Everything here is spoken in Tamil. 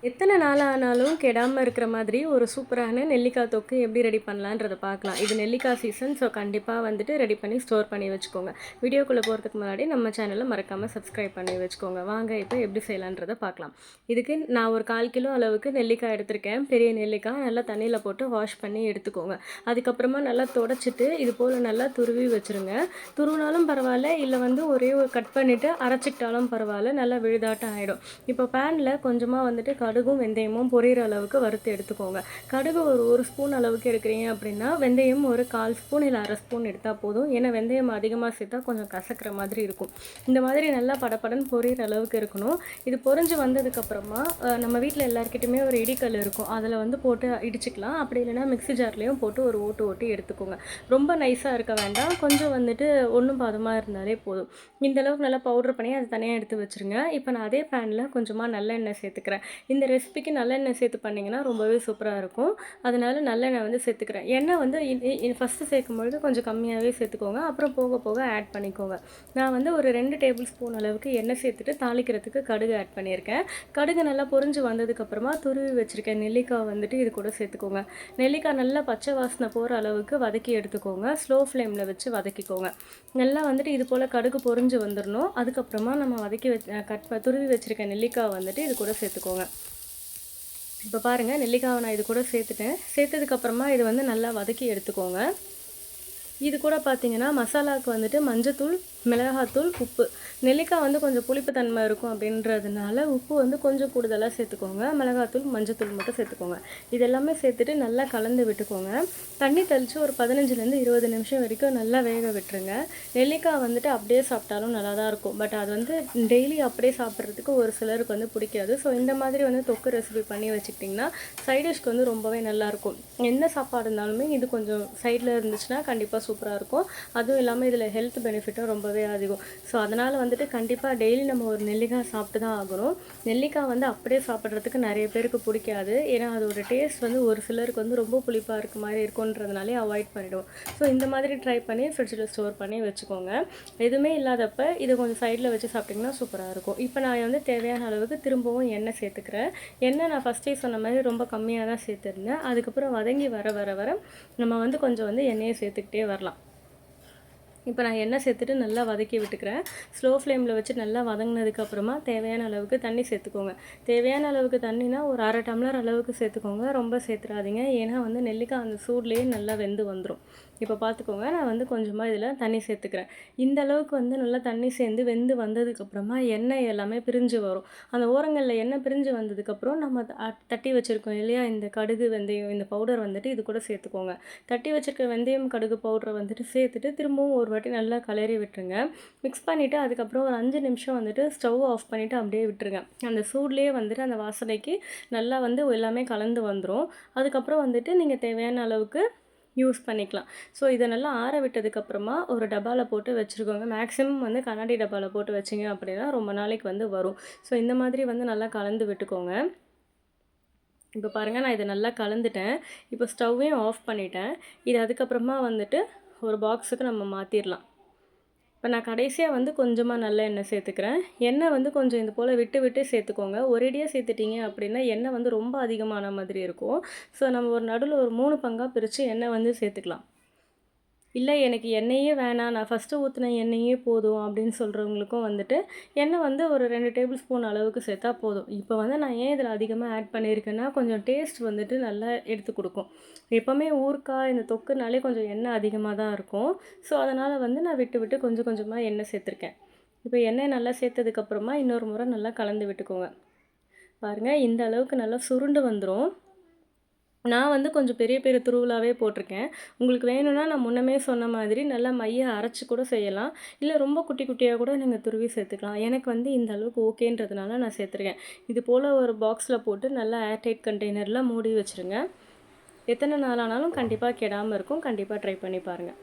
எத்தனை நாள் ஆனாலும் கெடாமல் இருக்கிற மாதிரி ஒரு சூப்பரான நெல்லிக்காய் தொக்கு எப்படி ரெடி பண்ணலான்றதை பார்க்கலாம். இது நெல்லிக்காய் சீசன், ஸோ கண்டிப்பாக வந்துட்டு ரெடி பண்ணி ஸ்டோர் பண்ணி வச்சுக்கோங்க. வீடியோக்குள்ளே போகிறதுக்கு முன்னாடி நம்ம சேனலை மறக்காமல் சப்ஸ்கிரைப் பண்ணி வச்சுக்கோங்க. வாங்க இப்போ எப்படி செய்யலான்றதை பார்க்கலாம். இதுக்கு நான் ஒரு 1/4 கிலோ அளவுக்கு நெல்லிக்காய் எடுத்திருக்கேன். பெரிய நெல்லிக்காய் நல்லா தண்ணியில் போட்டு வாஷ் பண்ணி எடுத்துக்கோங்க. அதுக்கப்புறமா நல்லா தொடச்சிட்டு இது போல் நல்லா துருவி வச்சுருங்க. துருவினாலும் பரவாயில்ல, இல்லை ஒரே ஒரு கட் பண்ணிவிட்டு அரைச்சிக்கிட்டாலும் பரவாயில்ல, நல்லா விழுதாட்டம் ஆகிடும். இப்போ பேனில் கொஞ்சமாக வந்துட்டு கடுகும் வெந்தயமும் பொரியிற அளவுக்கு வறுத்து எடுத்துக்கோங்க. கடுகு ஒரு ஸ்பூன் அளவுக்கு எடுக்கிறீங்க அப்படின்னா வெந்தயம் ஒரு 1/4 ஸ்பூன் இல்லை 1/2 ஸ்பூன் எடுத்தால் போதும். ஏன்னா வெந்தயம் அதிகமாக சேர்த்தா கொஞ்சம் கசக்கிற மாதிரி இருக்கும். இந்த மாதிரி நல்லா படப்படன்னு பொரியிற அளவுக்கு இருக்கணும். இது பொரிஞ்சு வந்ததுக்கப்புறமா நம்ம வீட்டில் எல்லாருக்கிட்டையுமே ஒரு இடிக்கல் இருக்கும், அதில் போட்டு இடிச்சிக்கலாம். அப்படி இல்லைன்னா மிக்ஸி ஜார்லேயும் போட்டு ஒரு ஓட்டி எடுத்துக்கோங்க. ரொம்ப நைஸாக இருக்க வேண்டாம், கொஞ்சம் ஒன்றும் பாதமாக இருந்தாலே போதும். இந்தளவுக்கு நல்லா பவுடர் பண்ணி அதை தனியாக எடுத்து வச்சுருங்க. இப்போ நான் அதே பேனில் கொஞ்சமாக நல்லெண்ணெய் சேர்த்துக்கிறேன். இந்த ரெசிபிக்கு நல்லெண்ணெய் சேர்த்து பண்ணிங்கன்னா ரொம்பவே சூப்பராக இருக்கும். அதனால் நல்லெண்ணெய் சேர்த்துக்கிறேன். எண்ணெய் ஃபஸ்ட்டு சேர்க்கும்பொழுது கொஞ்சம் கம்மியாகவே சேர்த்துக்கோங்க, அப்புறம் போக போக ஆட் பண்ணிக்கோங்க. நான் ஒரு 2 டேபிள் ஸ்பூன் அளவுக்கு எண்ணெய் சேர்த்துட்டு தாளிக்கிறதுக்கு கடுகு ஆட் பண்ணியிருக்கேன். கடுகு நல்லா பொரிஞ்சு வந்ததுக்கப்புறமா துருவி வச்சுருக்கேன் நெல்லிக்காய் இது கூட சேர்த்துக்கோங்க. நெல்லிக்காய் நல்லா பச்சை வாசனை போகிற அளவுக்கு வதக்கி எடுத்துக்கோங்க. ஸ்லோ ஃப்ளேமில் வச்சு வதக்கிக்கோங்க. நல்லா இது போல் கடுகு பொரிஞ்சு வந்துடணும். அதுக்கப்புறமா நம்ம துருவி வச்சுருக்க நெல்லிக்காய் இது கூட சேர்த்துக்கோங்க. இப்போ பாருங்கள், நெல்லிக்காவை நான் இது கூட சேர்த்ததுக்கப்புறமா இது நல்லா வதக்கி எடுத்துக்கோங்க. இது கூட பார்த்தீங்கன்னா மசாலாவுக்கு மஞ்சத்தூள், மிளகாத்தூள், உப்பு. நெல்லிக்காய் கொஞ்சம் புளிப்பு தன்மை இருக்கும் அப்படின்றதுனால உப்பு கொஞ்சம் கூடுதலாக சேர்த்துக்கோங்க. மிளகாத்தூள், மஞ்சத்தூள் மட்டும் சேர்த்துக்கோங்க. இதெல்லாமே சேர்த்துட்டு நல்லா கலந்து விட்டுக்கோங்க. தண்ணி தெளித்து ஒரு 15லேருந்து 20 நிமிஷம் வரைக்கும் நல்லா வேக விட்டுருங்க. நெல்லிக்காய் அப்படியே சாப்பிட்டாலும் நல்லா தான் இருக்கும். பட் அது டெய்லி அப்படியே சாப்பிட்றதுக்கு ஒரு சிலருக்கு பிடிக்காது. ஸோ இந்த மாதிரி தொக்கு ரெசிபி பண்ணி வச்சுக்கிட்டிங்கன்னா சைடிஷ்க்கு ரொம்பவே நல்லாயிருக்கும். எந்த சாப்பாடு இருந்தாலுமே இது கொஞ்சம் சைடில் இருந்துச்சுன்னா கண்டிப்பாக சூப்பராக இருக்கும். அதுவும் இல்லாமல் இதில் ஹெல்த் பெனிஃபிட்டும் ரொம்பவே அதிகம். ஸோ அதனால் கண்டிப்பாக டெய்லி நம்ம ஒரு நெல்லிக்காய் சாப்பிட்டு தான் ஆகணும். நெல்லிக்காய் அப்படியே சாப்பிட்றதுக்கு நிறைய பேருக்கு பிடிக்காது. ஏன்னா அதோட டேஸ்ட் ஒரு சிலருக்கு ரொம்ப புளிப்பாக இருக்க மாதிரி இருக்குன்றதுனாலே அவாய்ட் பண்ணிவிடுவோம். ஸோ இந்த மாதிரி ட்ரை பண்ணி ஃப்ரிட்ஜில் ஸ்டோர் பண்ணி வச்சுக்கோங்க. எதுவுமே இல்லாதப்ப இதை கொஞ்சம் சைடில் வச்சு சாப்பிட்டிங்கன்னா சூப்பராக இருக்கும். இப்போ நான் தேவையான அளவுக்கு திரும்பவும் எண்ணெய் சேர்த்துக்கிறேன். எண்ணெய் நான் ஃபஸ்ட்டே சொன்ன மாதிரி ரொம்ப கம்மியாக தான் சேர்த்துருந்தேன். அதுக்கப்புறம் வதங்கி வர நம்ம கொஞ்சம் எண்ணெயை சேர்த்துக்கிட்டே வரலாம். இப்போ நான் எண்ணெய் சேர்த்துட்டு நல்லா வதக்கி விட்டுக்கிறேன். ஸ்லோ ஃப்ளேமில் வச்சு நல்லா வதங்கினதுக்கப்புறமா தேவையான அளவுக்கு தண்ணி சேர்த்துக்கோங்க. தேவையான அளவுக்கு தண்ணினா ஒரு 1/2 டம்ளர் அளவுக்கு சேர்த்துக்கோங்க. ரொம்ப சேர்த்துறாதீங்க, ஏன்னா நெல்லிக்காய் அந்த சூட்லேயே நல்லா வெந்து வந்துடும். இப்போ பார்த்துக்கோங்க, நான் கொஞ்சமாக இதில் தண்ணி சேர்த்துக்கிறேன். இந்த அளவுக்கு நல்லா தண்ணி சேர்ந்து வெந்து வந்ததுக்கப்புறமா எண்ணெய் எல்லாமே பிரிஞ்சு வரும். அந்த ஓரங்களில் எண்ணெய் பிரிஞ்சு வந்ததுக்கப்புறம் நம்ம தட்டி வச்சுருக்கோம் இல்லையா, இந்த கடுகு வெந்தயம் இந்த பவுடர் இது கூட சேர்த்துக்கோங்க. தட்டி வச்சுருக்க வெந்தயம் கடுகு பவுடரை சேர்த்துட்டு திரும்பவும் ஒரு வாட்டி நல்லா கலரி விட்டுருங்க. மிக்ஸ் பண்ணிவிட்டு அதுக்கப்புறம் ஒரு 5 நிமிஷம் ஸ்டவ் ஆஃப் பண்ணிவிட்டு அப்படியே விட்டுருங்க. அந்த சூட்லேயே அந்த வாசனைக்கு நல்லா எல்லாமே கலந்து வந்துடும். அதுக்கப்புறம் நீங்கள் தேவையான அளவுக்கு யூஸ் பண்ணிக்கலாம். ஸோ இதை நல்லா ஆற விட்டதுக்கப்புறமா ஒரு டப்பாவில் போட்டு வச்சுருக்கோங்க. மேக்ஸிமம் கண்ணாடி டப்பாவில் போட்டு வச்சிங்க அப்படின்னா ரொம்ப நாளைக்கு வரும். ஸோ இந்த மாதிரி நல்லா கலந்து விட்டுக்கோங்க. இப்போ பாருங்கள், நான் இதை நல்லா கலந்துட்டேன். இப்போ ஸ்டவ்வையும் ஆஃப் பண்ணிட்டேன். இது அதுக்கப்புறமா ஒரு பாக்ஸுக்கு நம்ம மாற்றிடலாம். இப்போ நான் கடைசியாக கொஞ்சமாக நல்ல எண்ணெய் சேர்த்துக்கிறேன். எண்ணெய் கொஞ்சம் இது போல் விட்டு விட்டு சேர்த்துக்கோங்க. ஒரேடியாக சேர்த்துட்டிங்க அப்படின்னா எண்ணெய் ரொம்ப அதிகமான மாதிரி இருக்கும். ஸோ நம்ம ஒரு நடுவில் ஒரு 3 பங்காக பிரித்து எண்ணெய் சேர்த்துக்கலாம். இல்லை எனக்கு எண்ணெயே வேணாம், நான் ஃபஸ்ட்டு ஊற்றின எண்ணெயே போதும் அப்படின்னு சொல்கிறவங்களுக்கும் எண்ணெய் ஒரு 2 டேபிள் ஸ்பூன் அளவுக்கு சேர்த்தா போதும். இப்போ நான் ஏன் இதில் அதிகமாக ஆட் பண்ணியிருக்கேன்னா கொஞ்சம் டேஸ்ட் நல்லா எடுத்து கொடுக்கும். எப்போவுமே ஊறுகாய் இந்த தொக்குனாலே கொஞ்சம் எண்ணெய் அதிகமாக தான் இருக்கும். ஸோ அதனால் நான் விட்டு விட்டு கொஞ்சம் கொஞ்சமாக எண்ணெய் சேர்த்துருக்கேன். இப்போ எண்ணெய் நல்லா சேர்த்ததுக்கப்புறமா இன்னொரு முறை நல்லா கலந்து விட்டுக்கோங்க. பாருங்கள், இந்த அளவுக்கு நல்லா சுருண்டு வந்துடும். நான் கொஞ்சம் பெரிய பெரிய துருவலாகவே போட்டிருக்கேன். உங்களுக்கு வேணும்னா நான் முன்னமே சொன்ன மாதிரி நல்லா மைய அரைச்சி கூட செய்யலாம். இல்லை ரொம்ப குட்டி குட்டியாக கூட நீங்கள் துருவி சேர்த்துக்கலாம். எனக்கு இந்த அளவுக்கு ஓகேன்றதுனால நான் சேர்த்துருக்கேன். இது போல் ஒரு பாக்ஸில் போட்டு நல்லா ஏர்டைட் கண்டெய்னரில் மூடி வச்சுருங்க. எத்தனை நாள் ஆனாலும் கண்டிப்பாக கெடாமல் இருக்கும். கண்டிப்பாக ட்ரை பண்ணி பாருங்கள்.